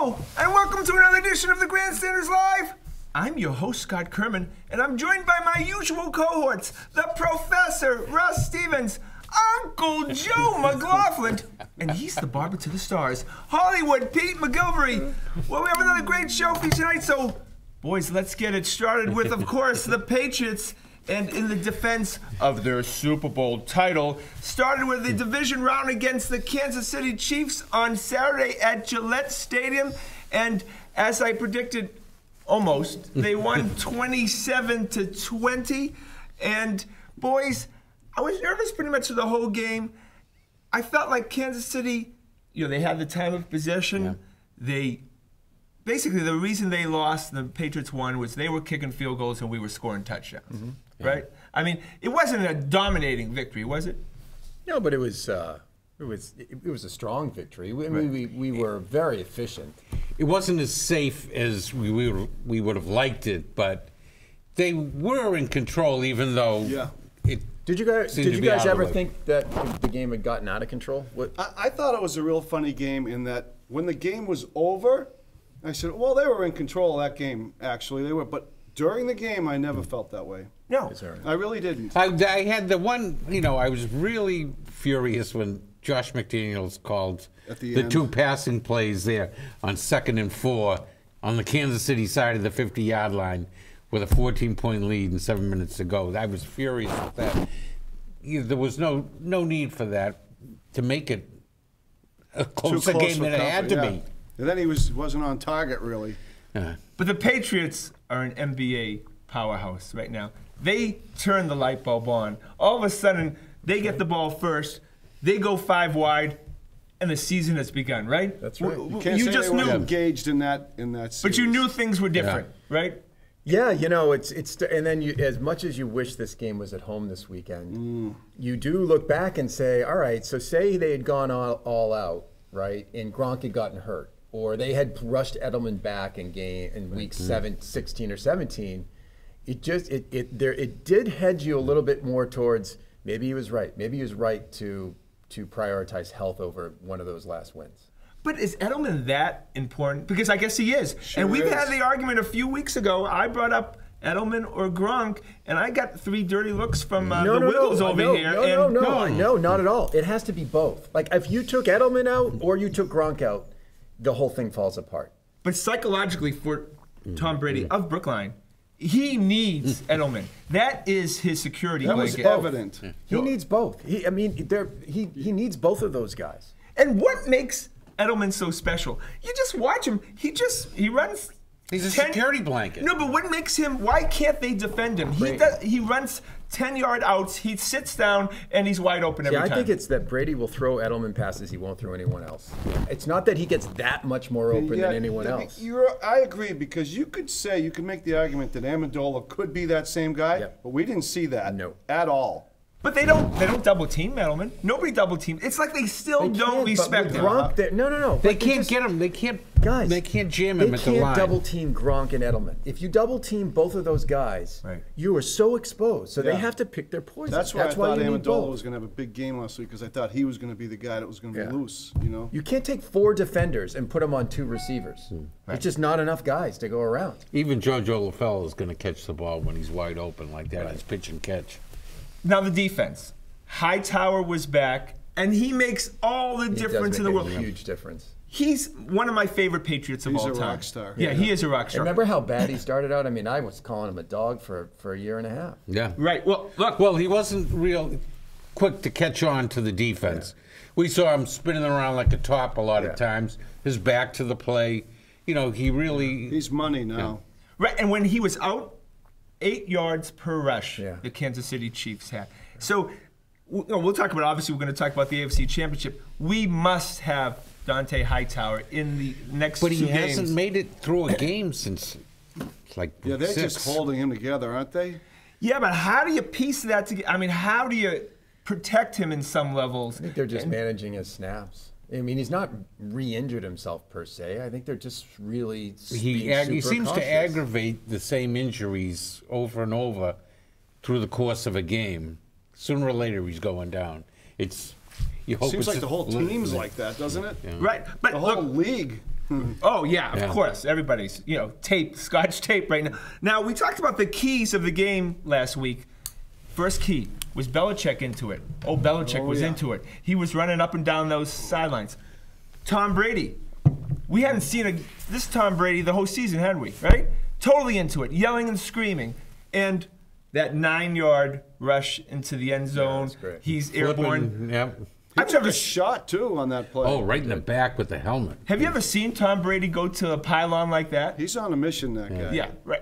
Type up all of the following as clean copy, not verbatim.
Hello, and welcome to another edition of the Grandstanders Live. I'm your host, Scott Kerman, and I'm joined by my usual cohorts, the Professor Russ Stevens, Uncle Joe McLaughlin, and he's the barber to the stars, Hollywood Pete McGilvery. Well, we have another great show for you tonight, so boys, let's get it started with, of course, the Patriots. And in the defense of their Super Bowl title, started with the division round against the Kansas City Chiefs on Saturday at Gillette Stadium. And as I predicted, almost, they won 27-20. And boys, I was nervous pretty much for the whole game. I felt like Kansas City, they had the time of possession. Yeah. Basically, the reason they lost, the Patriots won, was they were kicking field goals and we were scoring touchdowns, right? I mean, it wasn't a dominating victory, was it? No, but it was a strong victory. We were very efficient. It wasn't as safe as we would have liked it, but they were in control, even though it. Did you guys ever think that the game had gotten out of control? I thought it was a real funny game in that when the game was over, I said, well, they were in control of that game, actually. They were. But during the game, I never felt that way. No. I really didn't. I had the one, I was really furious when Josh McDaniels called the two passing plays there on 2nd and 4 on the Kansas City side of the 50-yard line with a 14-point lead and 7 minutes to go. I was furious with that. There was no need for that to make it a closer game than it had to be. And then he wasn't on target, really. But the Patriots are an NBA powerhouse right now. They turn the light bulb on. All of a sudden, they get the ball first. They go 5 wide, and the season has begun, right? That's right. You can't say they weren't engaged in that series. But you knew things were different, right? Yeah, and then as much as you wish this game was at home this weekend, you do look back and say, all right, so say they had gone all out, right, and Gronk had gotten hurt, or they had rushed Edelman back in week 16 or 17, it did hedge you a little bit more towards maybe he was right. Maybe he was right to prioritize health over one of those last wins. But is Edelman that important? Because I guess he is. Sure and we've is. had the argument a few weeks ago. I brought up Edelman or Gronk, and I got 3 dirty looks from the Wiggles over here. No, not at all. It has to be both. Like if you took Edelman out or you took Gronk out, the whole thing falls apart. But psychologically, for Tom Brady of Brookline, he needs Edelman. That is his security blanket. That was evident. He needs both. He needs both of those guys. And what makes Edelman so special? You just watch him. He runs. He's a security blanket. No, but what makes him? Why can't they defend him? He runs 10-yard outs. He sits down and he's wide open every time. I think it's that Brady will throw Edelman passes he won't throw anyone else. It's not that he gets that much more open than anyone else. I agree, because you could make the argument that Amendola could be that same guy, but we didn't see that at all. But they don't double team Edelman. Nobody double team. It's like they still don't respect him. Gronk, no. They can't get him. They can't. Guys, they can't jam him at the line. They can't double team Gronk and Edelman. If you double team both of those guys, you are so exposed. So they have to pick their poison. That's why I thought Amendola was going to have a big game last week, because I thought he was going to be the guy that was going to be loose. You can't take 4 defenders and put them on 2 receivers. It's just not enough guys to go around. Even George Olafella is going to catch the ball when he's wide open like that. It's pitch and catch. Now the defense. Hightower was back, and he makes all the difference in the world. A huge difference. He's one of my favorite Patriots of all time. He's a rock star. Yeah, he is a rock star. Remember how bad he started out? I mean, I was calling him a dog for a year and a half. Yeah. Right. Well, look. Well, he wasn't real quick to catch on to the defense. We saw him spinning around like a top a lot of times. His back to the play. He really. He's money now. Right, and when he was out, 8 yards per rush, the Kansas City Chiefs had. So. We'll talk about, obviously, we're going to talk about the AFC Championship. We must have Dante Hightower in the next 2 games. But he hasn't made it through a game since, like, they're 6. just holding him together, aren't they? Yeah, but how do you piece that together? I mean, how do you protect him in some levels? I think they're just managing his snaps. I mean, he's not re-injured himself, per se. I think they're just really He seems to aggravate the same injuries over and over through the course of a game. Sooner or later, he's going down. You hope Seems like the whole team's like that, doesn't it? Right, but the whole league. Oh yeah, of course. Everybody's tape, Scotch tape right now. Now we talked about the keys of the game last week. First key was Belichick into it. Oh, Belichick was into it. He was running up and down those sidelines. Tom Brady. We hadn't seen this Tom Brady the whole season, had we? Right? Totally into it, yelling and screaming, and that 9-yard rush into the end zone. He's airborne. Yep. He took a shot, too, on that play. Oh, right in the back with the helmet. Have you ever seen Tom Brady go to a pylon like that? He's on a mission, that guy. Yeah, right.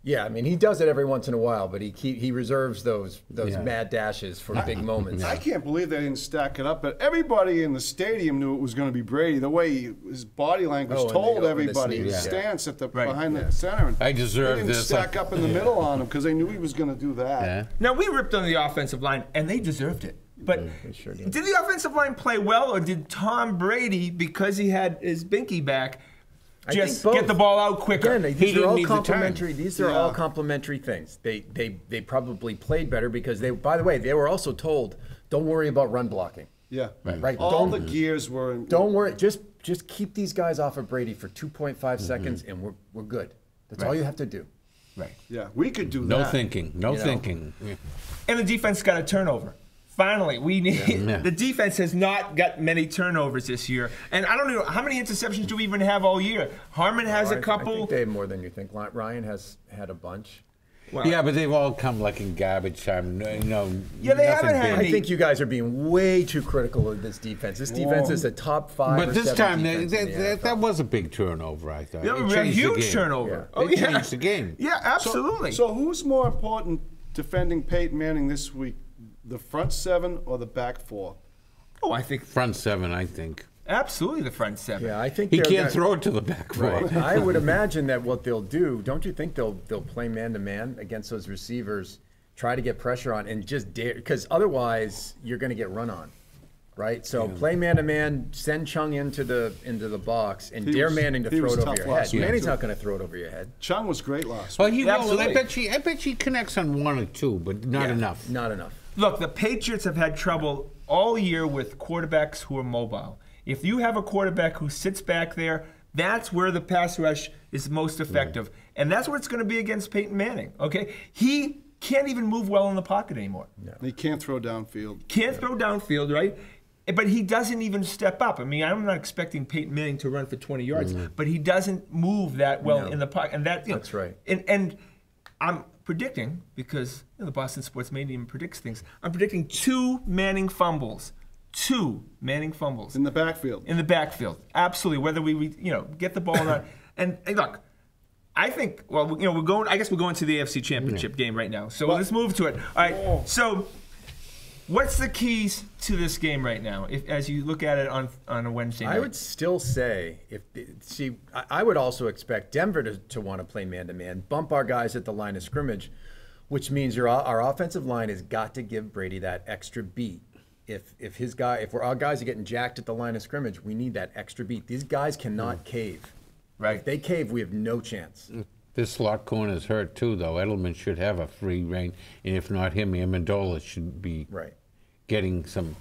Yeah, I mean, he does it every once in a while, but he reserves those mad dashes for big moments. I can't believe they didn't stack it up, but everybody in the stadium knew it was going to be Brady. The way his body language told everybody, his stance at the behind the center. And I deserve they didn't this. stack up in the middle on him because they knew he was going to do that. Yeah. Now, we ripped on the offensive line, and they deserved it. But sure did the offensive line play well, or did Tom Brady, because he had his binky back, just get the ball out quicker? Again, these are all complementary. These are all complementary things. They probably played better because by the way, they were also told, don't worry about run blocking. Yeah, right. All the gears were. Don't worry. Just keep these guys off of Brady for 2.5 seconds, and we're good. That's all you have to do. Right. Yeah, we could do that. No thinking. No thinking. Yeah. And the defense got a turnover. Finally, we need the defense has not got many turnovers this year, and I don't know how many interceptions do we even have all year. Harmon has a couple. I think they have more than you think. Ryan has had a bunch. Well, Yeah, but they've all come like in garbage time. Yeah, they haven't had I think you guys are being way too critical of this defense. This defense is a top 5 But or this 7 time, defense in the NFL. that was a big turnover, I thought. Yeah, It we had a changed the huge game. turnover. Yeah. It changed the game. Yeah, absolutely. So who's more important defending Peyton Manning this week? The front 7 or the back 4? oh, I think Front 7, I think. absolutely the front 7. Yeah, I think He they're can't gonna- throw it to the back four. Right. I would imagine that what they'll do, don't you think they'll play man-to-man against those receivers, try to get pressure on, and just dare, because otherwise you're going to get run on, right? So play man-to-man, send Chung into the box, and dare Manning to throw it over your head. Manning's not going to throw it over your head. Chung was great last Well, week. he will. Absolutely. I bet she connects on 1 or 2, but not enough. Not enough. Look, the Patriots have had trouble all year with quarterbacks who are mobile. If you have a quarterback who sits back there, that's where the pass rush is most effective. And that's what it's going to be against Peyton Manning, okay? He can't even move well in the pocket anymore. He can't throw downfield. Can't throw downfield, right? But he doesn't even step up. I mean, I'm not expecting Peyton Manning to run for 20 yards, but he doesn't move that well in the pocket. And That's right. And I'm predicting, because the Boston Sports Medium predicts things, I'm predicting 2 Manning fumbles. 2 Manning fumbles. In the backfield. In the backfield. Absolutely. Whether we get the ball or not. And look, I think, well, we're going, I guess we're going to the AFC Championship game right now. So let's move to it. All right. So what's the keys to this game right now, as you look at it on a Wednesday night? I would still say, I would also expect Denver to want to play man-to-man, bump our guys at the line of scrimmage, which means our offensive line has got to give Brady that extra beat. If our guys are getting jacked at the line of scrimmage, we need that extra beat. These guys cannot cave. Right. If they cave, we have no chance. This slot corner is hurt too, though. Edelman should have a free reign, and if not him, Amendola should be getting some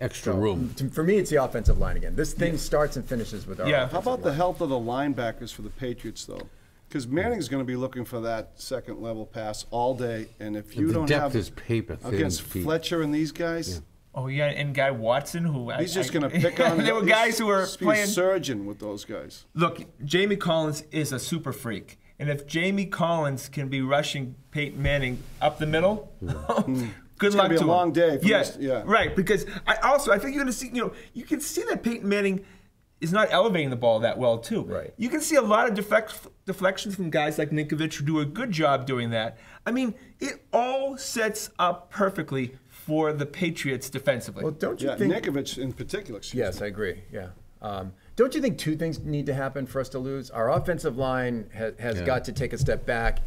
extra room. For me, it's the offensive line again. This thing starts and finishes with our offensive How about line. the health of the linebackers for the Patriots, though? Because Manning's going to be looking for that second-level pass all day, and if you The don't depth have is paper thin against feet. Fletcher and these guys, Oh, yeah, and Guy Watson, who he's just going to pick on. There were guys who were be playing. a surgeon with those guys. Look, Jamie Collins is a super freak. And if Jamie Collins can be rushing Peyton Manning up the middle, good It's luck gonna be to a him. long day for Yes, this- yeah. right. Because I think you're going to see, you can see that Peyton Manning is not elevating the ball that well, too. Right. You can see a lot of deflections from guys like Ninkovich who do a good job doing that. I mean, it all sets up perfectly for the Patriots defensively. Well, don't you Yeah, think? Ninkovich in particular. Yes, I agree. Yeah. Don't you think 2 things need to happen for us to lose? Our offensive line has got to take a step back,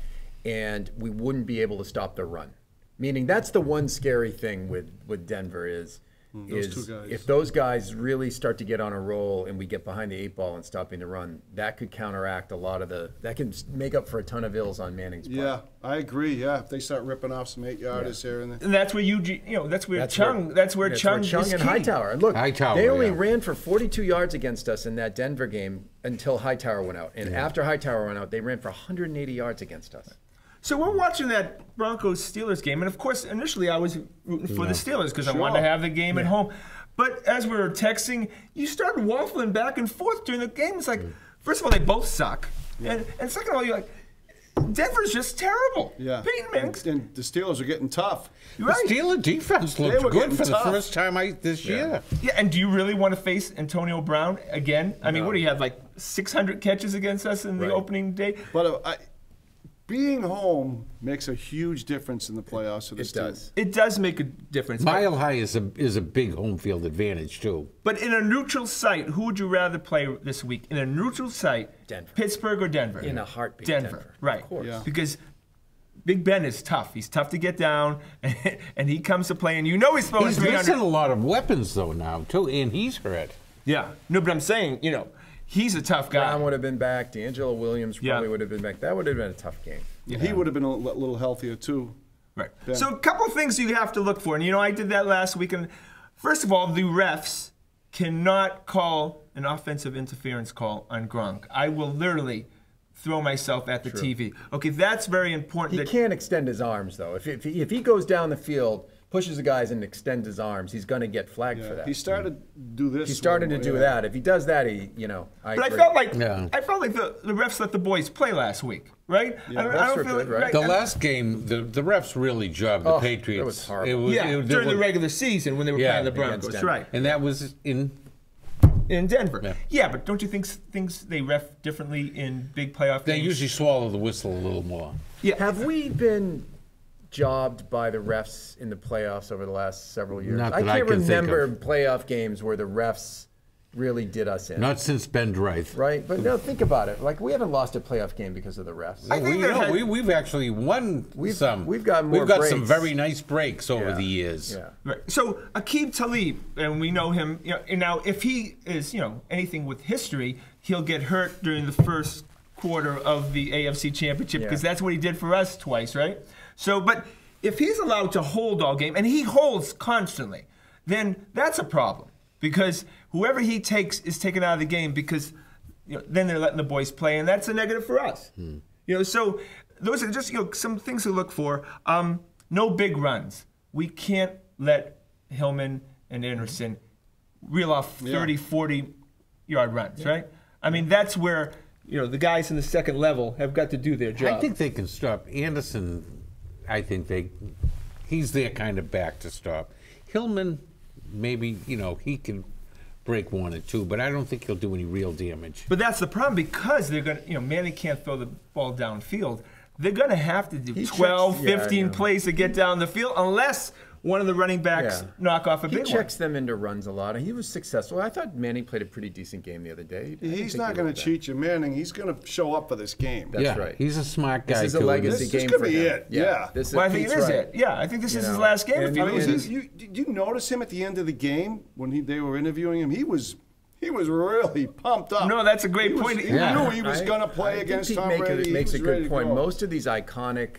and we wouldn't be able to stop the run. Meaning that's the one scary thing with Denver is Those two guys. if those guys really start to get on a roll and we get behind the 8 ball and stopping the run, that could counteract a lot of that can make up for a ton of ills on Manning's part. Yeah, I agree. Yeah, if they start ripping off some 8-yarders here and there. And that's where Chung is and key. Hightower. And look, Hightower, they only yeah. ran for 42 yards against us in that Denver game until Hightower went out. And after Hightower went out, they ran for 180 yards against us. So we're watching that Broncos-Steelers game, and of course, initially I was rooting for the Steelers because I wanted to have the game at home. But as we were texting, you started waffling back and forth during the game. It's like, first of all, they both suck, and second of all, you're like, Denver's just terrible. Yeah. Peyton Manning. And the Steelers are getting tough. Right. The Steeler defense were looked good getting for the tough. first time this year. Yeah, and do you really want to face Antonio Brown again? I mean, what do you have, like 600 catches against us in the opening day? But being home makes a huge difference in the playoffs for the Steelers. It does make a difference. Mile High is a big home field advantage too. But in a neutral site, who would you rather play this week? In a neutral site, Denver. Pittsburgh or Denver? In a heartbeat, Denver. Right. Of course. Yeah. Because Big Ben is tough. He's tough to get down, and he comes to play, and you know he's throwing He's 300. missing a lot of weapons though now too, and he's hurt. Yeah. No, but I'm saying, he's a tough guy. Brown would have been back. D'Angelo Williams probably would have been back. That would have been a tough game. Yeah, he would have been a little healthier too. Right. Yeah. So a couple things you have to look for. And, I did that last week. And first of all, the refs cannot call an offensive interference call on Gronk. I will literally throw myself at the TV. Okay, that's very important. He can't extend his arms, though. If he goes down the field, pushes the guys and extends his arms, he's going to get flagged for that. He started to do this. He started to do that. If he does that, I But agree. I felt like the refs let the boys play last week, right? Yeah, I refs were feel good, like, right? The last game, the refs really jobbed the Patriots. it was horrible. during the regular season when they were playing the against Broncos, Denver. right? and that was in. In Denver. Yeah. But don't you think things they ref differently in big playoff They games? usually swallow the whistle a little more. Yeah. Have we been jobbed by the refs in the playoffs over the last several years? Not I that I can't can think remember of. playoff games where the refs really did us in. Not since Ben Dreith. Right? But no, think about it. Like, we haven't lost a playoff game because of the refs. I think We've actually won some. we've got more some breaks. very nice breaks over Yeah. the years. Yeah. Right. So Aqib Talib, and we know him. And now if he is, anything with history, he'll get hurt during the first quarter of the AFC Championship because that's what he did for us twice, right? So, but if he's allowed to hold all game, and he holds constantly, then that's a problem because whoever he takes is taken out of the game because then they're letting the boys play, and that's a negative for us. So those are just some things to look for. No big runs. We can't let Hillman and Anderson reel off 30, 40-yard runs, right? I mean, that's where the guys in the second level have got to do their job. I think they can stop Anderson. I think he's their kind of back to stop. Hillman, maybe he can break one or two, but I don't think he'll do any real damage. But that's the problem because they're going to, Manning can't throw the ball downfield. They're going to have to do 12, 15 plays to get down the field unless one of the running backs knock off a big one. He checks them into runs a lot. He was successful. I thought Manning played a pretty decent game the other day. He's not going to cheat you, Manning. He's going to show up for this game. That's right. He's a smart guy. This is a legacy game could for be him. it. Yeah. This I think it is it. Yeah, I think this is his last game. If he loses. Did you notice him at the end of the game when they were interviewing him? He was really pumped up. No, that's a great point. He knew he was going to play against Tom Brady. He makes a good point. Go. Most of these iconic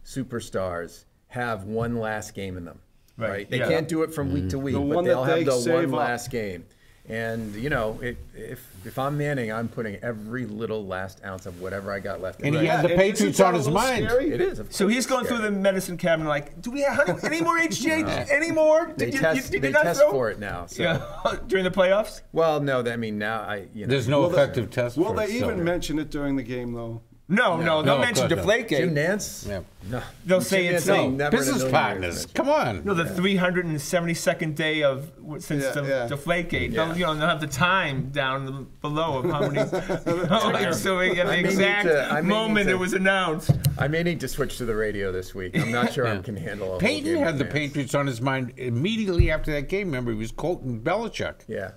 superstars have one last game in them. Right? They can't do it from week to week, but they'll have the one last game. And, if I'm Manning, I'm putting every little last ounce of whatever I got left. And he had the Patriots on his mind. It is. So he's going through the medicine cabinet like, do we have any more HGH? Any more? They Did test you not throw? for it now. So. Yeah. During the playoffs? Well, no, now There's no effective test. Will for they it, so. even mention it during the game, though? No, they'll mention of course Deflategate. Jim Nance? Yeah. No. They'll say it's Nance ain't never in a Business million partners. years. Come on. the 372nd day of since the Deflategate. Yeah. They'll have the time down below of how many. So we get the exact moment it was announced. I may need to switch to the radio this week. I'm not sure I can handle a whole Peyton game had of the Nance. Patriots on his mind immediately after that game. Remember, he was quoting Belichick. Yeah.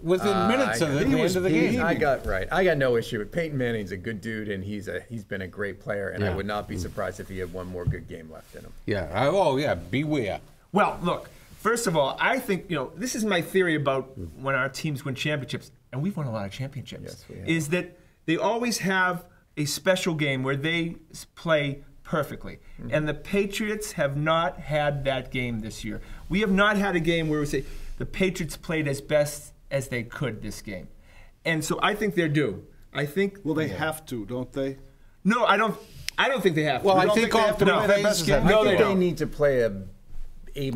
Within minutes of the end of the game. I got no issue with Peyton Manning's a good dude, and he's been a great player, and I would not be surprised if he had one more good game left in him. Yeah. Beware. Well, look, First of all, I think, this is my theory about when our teams win championships, and we've won a lot of championships, Yes, we have. is that they always have a special game where they play perfectly. And the Patriots have not had that game this year. We have not had a game where we say the Patriots played as best as they could this game. And so I think they're due. I think. Well, they have to, don't they? No, I don't think they have to. Well, You I don't think think they all have to three play their phases best have- game? No, I think they they don't. need to play a A-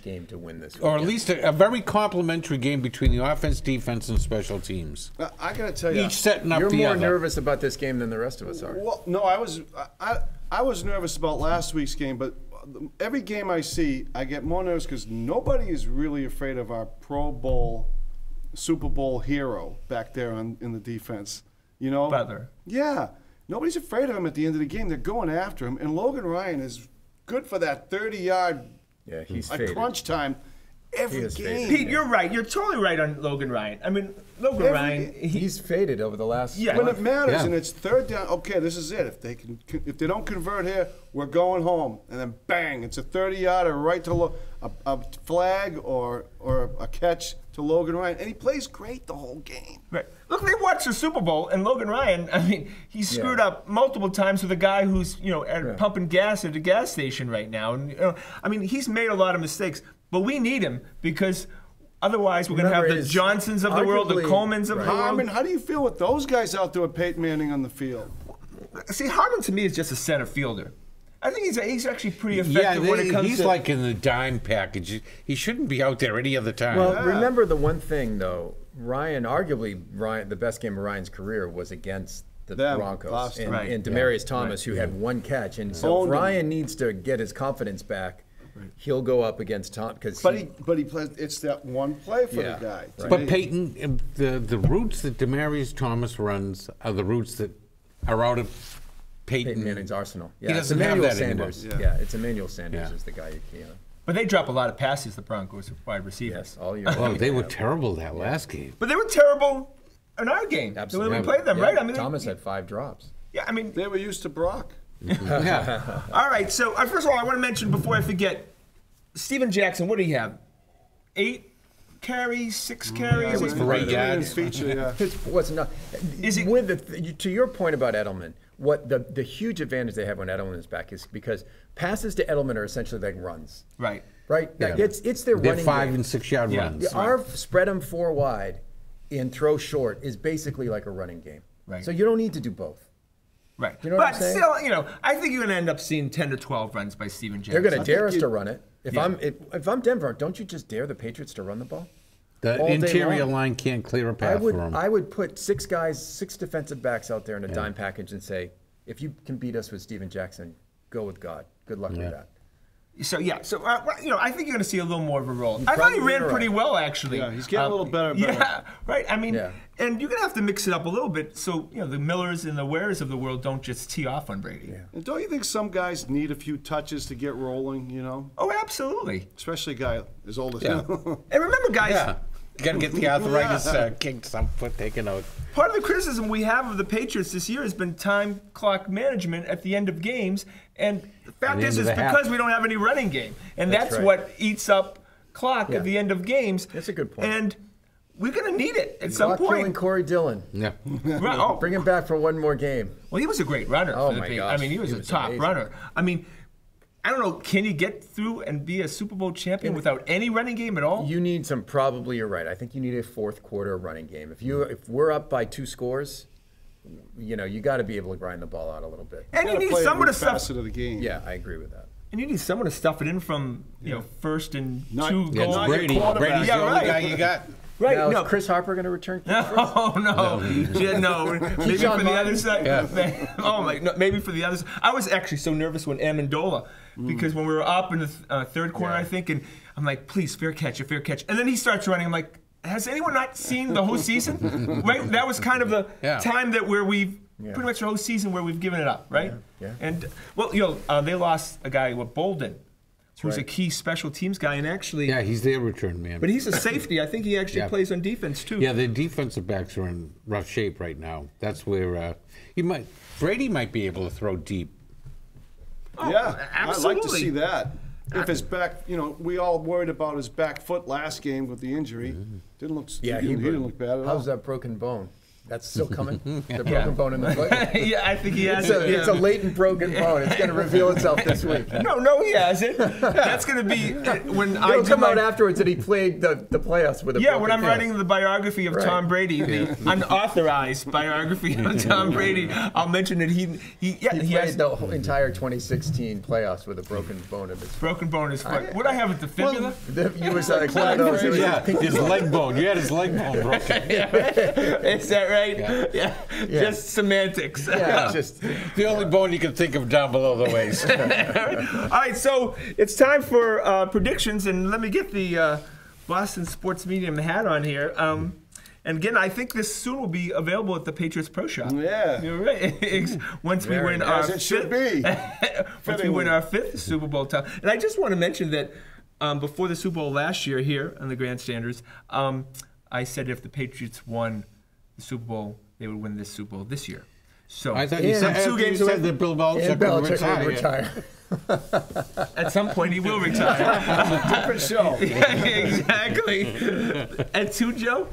game to win this Or at weekend. least a very complimentary game between the offense, defense, and special teams. I got to tell you. Each setting up You're the more other. nervous about this game than the rest of us are. Well, no, I was nervous about last week's game, but every game I see, I get more nervous because nobody is really afraid of our Pro Bowl, Super Bowl hero back there in the defense. Butler. Yeah, nobody's afraid of him at the end of the game. They're going after him, and Logan Ryan is good for that 30-yard Yeah, he's at faded. crunch time every is game. Pete, you're right. You're totally right on Logan Ryan. I mean, Logan Every- Ryan, He's faded over the last. Yeah. When month. it matters Yeah. and it's third down, okay, this is it. If they don't convert here, we're going home. And then bang, it's a 30-yarder right to a flag or a catch to Logan Ryan, and he plays great the whole game. right. Look, they watched the Super Bowl, and Logan Ryan, I mean, he screwed up multiple times with a guy who's, pumping gas at a gas station right now. And, I mean, he's made a lot of mistakes, but we need him because otherwise we're going to have Remember, the it's Johnsons of the world, the arguably- Colemans of the Harmon, world. how do you feel with those guys out there with Peyton Manning on the field? See, Harmon to me is just a center fielder. I think he's actually pretty Yeah, effective when it comes he's to. like in the dime package. He shouldn't be out there any other time. Well, remember the one thing though, arguably the best game of Ryan's career was against the Them, Broncos Boston. Right. and Demarius Thomas, who had one catch, and so Owned if him. Ryan needs to get his confidence back, he'll go up against Tom because But he plays. It's that one play for Yeah, the guy. to right. But me. Peyton, the routes that Demarius Thomas runs are the routes that are out of Peyton Manning's arsenal. Yeah, doesn't it's have Emmanuel that anymore. Sanders. Yeah. Yeah, it's Emmanuel Sanders Yeah. is the guy. But they drop a lot of passes, the Broncos, wide receivers. Yes, all year. Oh, they were Yeah. terrible that last game. But they were terrible in our game. Absolutely. When we played them, Yeah, right? I mean, Thomas had 5 drops. Yeah, I mean, They were used to Brock. Yeah. all right. So first of all, I want to mention before I forget, Steven Jackson. What do he have? 8 carries, 6 carries. it was for right He didn't yards. feature, yeah. It was not. Is he- To your point about Edelman, what the huge advantage they have when Edelman is back is because passes to Edelman are essentially like runs, Right. right? Yeah. It's their They're running 5 game. and 6 yard Yeah. runs. Yeah, our spread them 4 wide and throw short is basically like a running game. Right. So you don't need to do both. Right. You know what but I'm saying? still, I think you're going to end up seeing 10 to 12 runs by Steven Jackson. They're going to dare us you- to run it. If Yeah. I'm Denver, don't you just dare the Patriots to run the ball? The all day interior long. line can't clear a I path would for him. I would put 6 guys, 6 defensive backs out there in a dime package and say, if you can beat us with Steven Jackson, go with God. Good luck with that. So I think you're going to see a little more of a role. I thought he probably ran right. pretty well, actually. Yeah, he's getting a little better and Yeah, better. right. I mean, Yeah. and you're going to have to mix it up a little bit so the Millers and the Wares of the world don't just tee off on Brady. Yeah. And don't you think some guys need a few touches to get rolling, Oh, absolutely. Especially a guy as old as Yeah. him. And remember, guys, Yeah. You got to get the arthritis kicked some foot taken out. part of the criticism we have of the Patriots this year has been time clock management at the end of games. And the fact the is, end of it's the half. because we don't have any running game. And that's right. what eats up clock Yeah. at the end of games. That's a good point. And we're going to need it at some Clock killing point. Corey Dillon. Yeah. Right, oh, Bring him back for one more game. well, he was a great runner. Oh, for the my Patriots. gosh. I mean, he was a top amazing. runner. I mean, I don't know. Can he get through and be a Super Bowl champion without any running game at all? You need some. Probably you're right. I think you need a 4th quarter running game. If we're up by 2 scores, you got to be able to grind the ball out a little bit. and you Gotta need play someone every to stuff. facet of the game. Yeah, I agree with that. And you need someone to stuff it in from first and Not- 2 Yeah, goals. not Brady. your quarterback. Brady's Yeah, the only right. guy you got. Right? Now, no. is Chris Harper going to return? Oh no, Yeah, no. Maybe Keyshawn for the other Martin? side. Oh my, no, maybe for the others. I was actually so nervous when Amendola, because when we were up in the 3rd quarter, Yeah. I think, and I'm like, please, fair catch, and then he starts running. I'm like, has anyone not seen the whole season? Right? That was kind of the time that where we've pretty much the whole season where we've given it up, right? Yeah. And well, they lost a guy with Bolden, who's a key special teams guy, and actually, Yeah, he's their return man. but he's a safety. I think he actually Yeah. plays on defense too. Yeah, the defensive backs are in rough shape right now. That's where Brady might be able to throw deep. Oh, Yeah, I'd like to absolutely. see that. if his back, we all worried about his back foot last game with the injury. Didn't look. Yeah, he didn't look bad at all. How's that broken bone? That's still coming? The broken bone in the foot? Yeah, I think he has It's a latent broken bone. It's going to reveal itself this week. No, he hasn't. That's going to be when It'll come out afterwards that he played the playoffs with a broken when I'm foot. writing the biography of Tom Brady, the unauthorized biography of Tom Brady, I'll mention that he He has played the whole entire 2016 playoffs with a broken bone in his foot. broken bone in his foot. Would I have it, the fibula? You was like one of those. It was Yeah, pinky his bone. leg bone. You had his leg bone broken. Is that right? Yeah. Just semantics. Yeah, just The only bone you can think of down below the waist. All right, so it's time for predictions, and let me get the Boston Sports Medium hat on here. And again, I think this soon will be available at the Patriots Pro Shop. Yeah. You're right. Once we win As it should be. once we win our 5th Super Bowl title. And I just want to mention that before the Super Bowl last year here on the Grandstanders, I said if the Patriots won the Super Bowl, they would win this Super Bowl this year. So I thought you Yeah. said, Two games you away. said that Bill Belichick and would Belichick retire. would retire. at some point he will retire. Different show. Yeah, exactly. And two, Joe?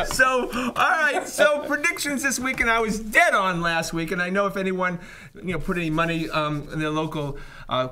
So, all right. So predictions this week, and I was dead on last week. And I know if anyone, put any money in their local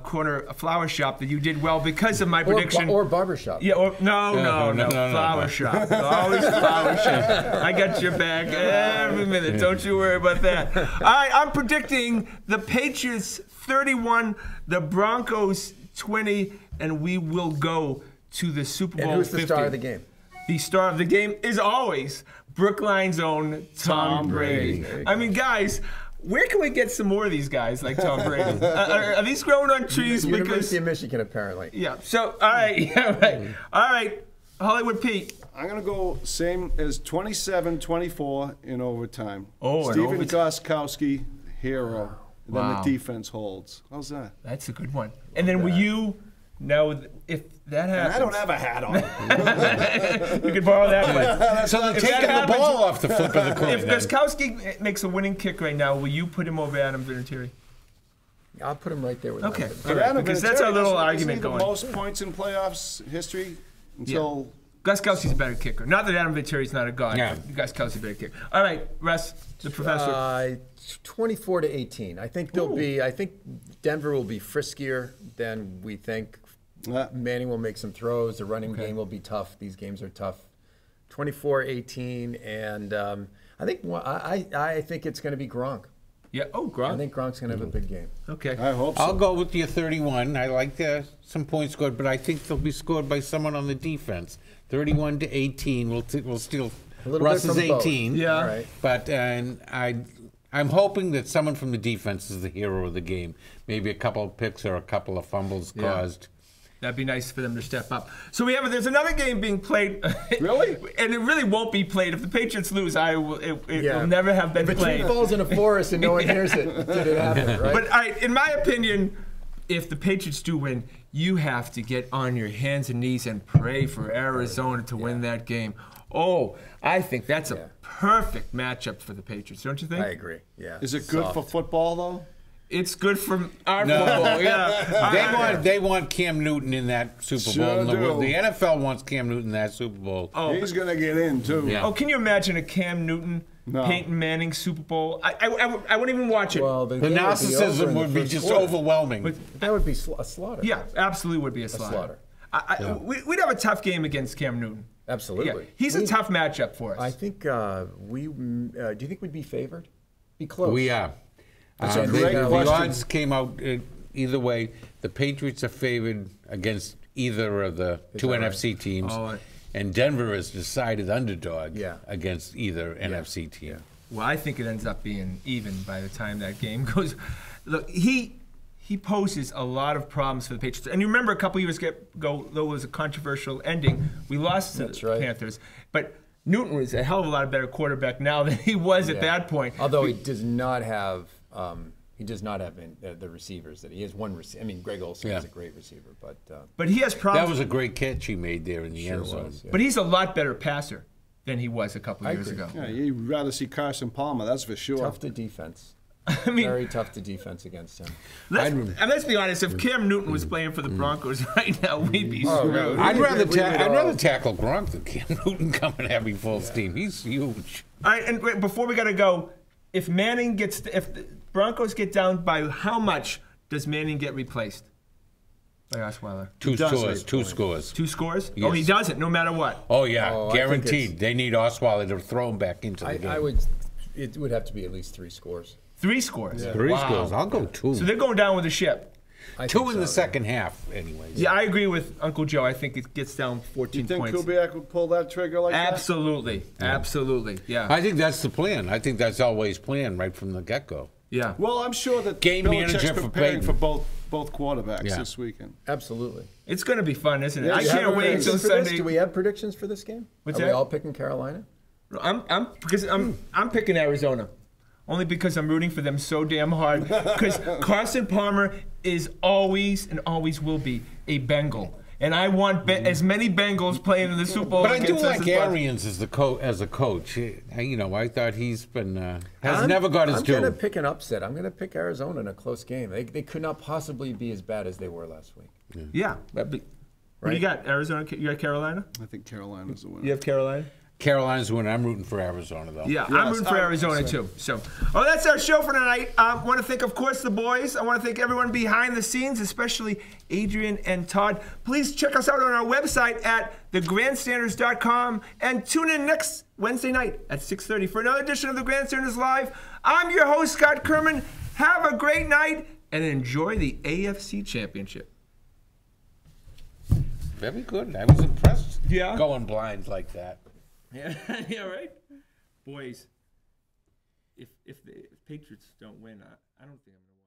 corner flower shop, that you did well because of my prediction. Or barbershop. Yeah. No. Flower shop. Always flower shop. I got your back every minute. Don't you worry about that. All right. I'm predicting the Patriots 31, the Broncos 20, and we will go to the Super Bowl. And who's the 50. star of the game? The star of the game is always Brookline's own Tom Brady. I mean, guys, where can we get some more of these guys like Tom Brady? Are these growing on trees? University of Michigan, apparently. Yeah. So, all right. Yeah, right. All right. Hollywood Pete. I'm going to go same as 27-24 in overtime. Oh, in Stephen overtime. Gostkowski, hero. And then Wow. the defense holds. How's that? That's a good one. And then will you know if that happens? I don't have a hat on. You can borrow that one. So they're If taking that the happens- ball off the flip of the coin. If then. Gostkowski makes a winning kick right now, will you put him over Adam Vinatieri? I'll put him right there with Okay. him. All right, Adam because that's our Vinatieri, little isn't he argument the going. most points in playoffs history until Gostkowski's a better kicker. Not that Adam Vinatieri's not a god. Yeah. But Gostkowski's a better kicker. All right, Russ, the professor. 24-18. I think they'll be. I think Denver will be friskier than we think. Manning will make some throws. The running game will be tough. These games are tough. 24-18, and I think it's going to be Gronk. Yeah. Oh, Gronk. I think Gronk's going to have a big game. Okay. I hope so. I'll go with your 31. I like some points scored, but I think they'll be scored by someone on the defense. 31-18. We'll steal A little Russ's bit from both. 18. Yeah. All right. But I'm hoping that someone from the defense is the hero of the game. Maybe a couple of picks or a couple of fumbles caused. That'd be nice for them to step up. So there's another game being played. Really? And it really won't be played. If the Patriots lose, it Yeah. will never have been If a played. tree falls in a forest and no one hears it, did it happen, right? But all right, in my opinion, if the Patriots do win, you have to get on your hands and knees and pray for Arizona to win that game. Oh, I think that's a perfect matchup for the Patriots, don't you think? I agree. Yeah. Is it good for football, though? It's good for our football, yeah. They want Cam Newton in that Super Bowl. Sure do. The NFL wants Cam Newton in that Super Bowl. Oh. He's going to get in, too. Yeah. Oh, can you imagine a Cam Newton, Peyton Manning Super Bowl? I wouldn't even watch it. Well, The game would be over narcissism in the would be first just quarter. overwhelming. That would be a slaughter. Yeah, absolutely would be a slaughter. slaughter. We'd have a tough game against Cam Newton. Absolutely. Yeah, he's a tough matchup for us. I think do you think we'd be favored? Be close. We are. That's a The great question. odds came out either way. The Patriots are favored against either of the two that right? NFC teams. Oh, And Denver is decided underdog Yeah. against either NFC team. Well, I think it ends up being even by the time that game goes. Look, he poses a lot of problems for the Patriots. And you remember a couple years ago, though it was a controversial ending, we lost to That's the right. Panthers. But Newton was a hell of a lot better quarterback now than he was at that point. Although he does not have the receivers that he has. One receiver. I mean, Greg Olsen is a great receiver, But he has problems. That was a great catch he made there in the end zone. was. Yeah. But he's a lot better passer than he was a couple years agree. ago. Yeah, you'd rather see Carson Palmer, that's for sure. tough to defense. I mean, Very tough to defense against him. let's be honest. If Cam Newton was playing for the Broncos right now, we'd be screwed. no. I'd rather tackle Gronk than Cam Newton coming at me full steam. He's huge. All right, and wait, before we gotta go, if the Broncos get down by how much does Manning get replaced? By Osweiler. Two scores. 2 scores? Yes. Oh, he doesn't, no matter what. Oh yeah, Oh, I think guaranteed. They need Osweiler to throw him back into the game. It would have to be at least 3 scores. 3 scores. Yeah. Three Wow. scores. I'll go 2. So they're going down with the ship. I 2 think in the so, second half, anyways. Yeah, I agree with Uncle Joe. I think it gets down You 14 think points. Kubiak would pull that trigger like that? Absolutely. Absolutely. Yeah. I think that's the plan. I think that's always planned right from the get-go. Yeah. Well, I'm sure that Game Belichick's manager for preparing Peyton. for both quarterbacks Yeah. this weekend. Absolutely. It's going to be fun, isn't it? Yeah, I do you have can't a wait prediction until for this? Sunday. Do we have predictions for this game? What's Are that? we all picking Carolina? I'm picking Arizona. Only because I'm rooting for them so damn hard. Because Carson Palmer is always and always will be a Bengal. And I want as many Bengals playing in the Super Bowl. But I do against us like as possible. Arians as a coach. I thought he's been never got his I'm going to due. pick an upset. I'm going to pick Arizona in a close game. They could not possibly be as bad as they were last week. Yeah. What do you got? Arizona? You got Carolina? I think Carolina's the winner. You have Carolina? Carolina's winning. I'm rooting for Arizona though. Yeah, I'm rooting for I- Arizona too. So, that's our show for tonight. I want to thank, of course, the boys. I want to thank everyone behind the scenes, especially Adrian and Todd. Please check us out on our website at thegrandstanders.com and tune in next Wednesday night at 6:30 for another edition of the Grandstanders Live. I'm your host, Scott Kerman. Have a great night and enjoy the AFC Championship. Very good. I was impressed. Yeah? Going blind like that. Yeah, yeah, right. Boys, if the Patriots don't win, I don't think I'm gonna.